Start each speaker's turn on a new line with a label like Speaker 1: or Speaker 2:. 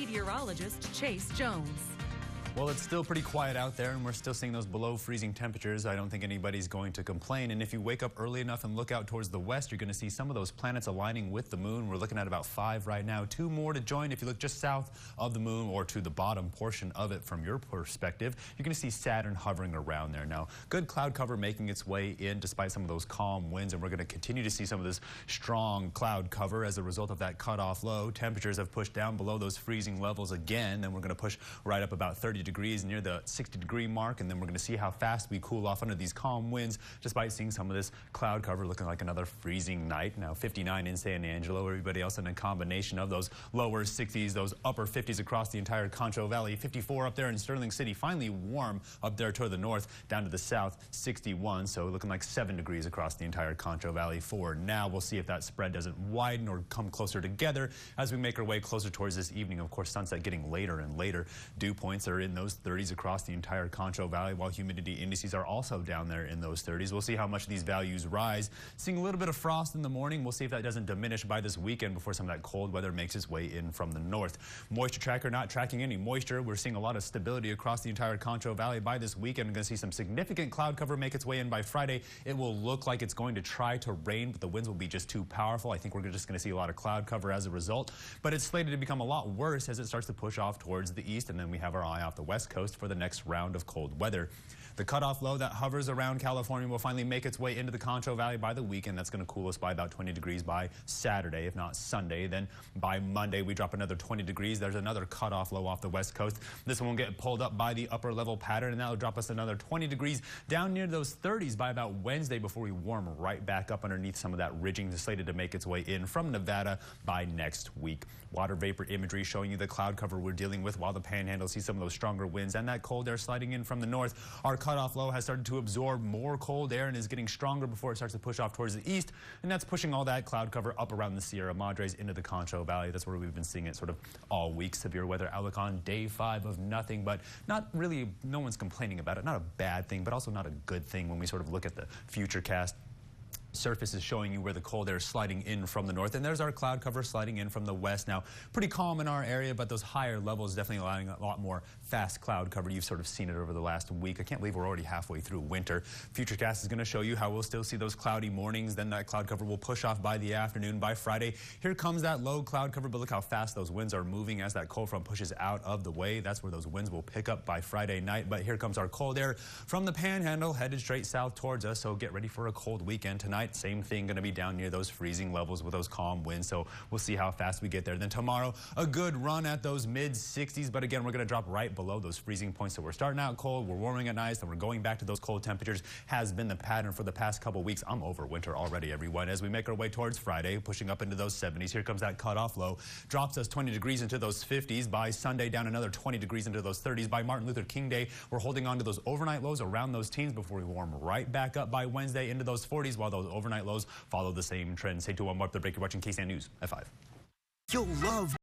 Speaker 1: meteorologist Chase Jones.
Speaker 2: Well, it's still pretty quiet out there, and we're still seeing those below freezing temperatures. I don't think anybody's going to complain. And if you wake up early enough and look out towards the west, you're going to see some of those planets aligning with the moon. We're looking at about 5 right now. 2 more to join. If you look just south of the moon or to the bottom portion of it from your perspective, you're going to see Saturn hovering around there. Now, good cloud cover making its way in despite some of those calm winds, and we're going to continue to see some of this strong cloud cover as a result of that cutoff low. Temperatures have pushed down below those freezing levels again. Then we're going to push right up about 30 degrees near the 60-degree mark, and then we're going to see how fast we cool off under these calm winds despite seeing some of this cloud cover looking like another freezing night. Now 59 in San Angelo, everybody else in a combination of those lower 60s, those upper 50s across the entire Concho Valley. 54 up there in Sterling City, finally warm up there toward the north, down to the south 61, so looking like 7 degrees across the entire Concho Valley for now. We'll see if that spread doesn't widen or come closer together as we make our way closer towards this evening. Of course, sunset getting later and later. Dew points are in those 30s across the entire Concho Valley, while humidity indices are also down there in those 30s. We'll see how much these values rise. Seeing a little bit of frost in the morning. We'll see if that doesn't diminish by this weekend before some of that cold weather makes its way in from the north. Moisture tracker not tracking any moisture. We're seeing a lot of stability across the entire Concho Valley by this weekend. We're going to see some significant cloud cover make its way in by Friday. It will look like it's going to try to rain, but the winds will be just too powerful. I think we're just going to see a lot of cloud cover as a result, but it's slated to become a lot worse as it starts to push off towards the east, and then we have our eye off the west coast for the next round of cold weather. The cutoff low that hovers around California will finally make its way into the Concho Valley by the weekend. That's going to cool us by about 20 degrees by Saturday, if not Sunday. Then by Monday, we drop another 20 degrees. There's another cutoff low off the west coast. This one will get pulled up by the upper level pattern, and that will drop us another 20 degrees down near those 30s by about Wednesday before we warm right back up underneath some of that ridging slated to make its way in from Nevada by next week. Water vapor imagery showing you the cloud cover we're dealing with, while the panhandle sees some of those stronger winds and that cold air sliding in from the north. Our cutoff low has started to absorb more cold air and is getting stronger before it starts to push off towards the east, and that's pushing all that cloud cover up around the Sierra Madres into the Concho Valley. That's where we've been seeing it sort of all week. Severe weather outlook on day 5 of nothing, but not really, no one's complaining about it. Not a bad thing, but also not a good thing when we sort of look at the future cast. Surface is showing you where the cold air is sliding in from the north, and there's our cloud cover sliding in from the west. Now, pretty calm in our area, but those higher levels definitely allowing a lot more fast cloud cover. You've sort of seen it over the last week. I can't believe we're already halfway through winter. Futurecast is going to show you how we'll still see those cloudy mornings. Then that cloud cover will push off by the afternoon. By Friday, here comes that low cloud cover, but look how fast those winds are moving as that cold front pushes out of the way. That's where those winds will pick up by Friday night. But here comes our cold air from the panhandle headed straight south towards us, so get ready for a cold weekend tonight. Same thing, going to be down near those freezing levels with those calm winds, so we'll see how fast we get there. Then tomorrow, a good run at those mid-60s, but again, we're going to drop right below those freezing points. So we're starting out cold, we're warming at night, then we're going back to those cold temperatures. Has been the pattern for the past couple weeks. I'm over winter already, everyone. As we make our way towards Friday, pushing up into those 70s, here comes that cutoff low. Drops us 20 degrees into those 50s. By Sunday, down another 20 degrees into those 30s. By Martin Luther King Day, we're holding on to those overnight lows around those teens before we warm right back up by Wednesday into those 40s, while those overnight lows follow the same trend. Stay tuned, one more up the break. You're watching KSAN News at 5.
Speaker 3: You'll love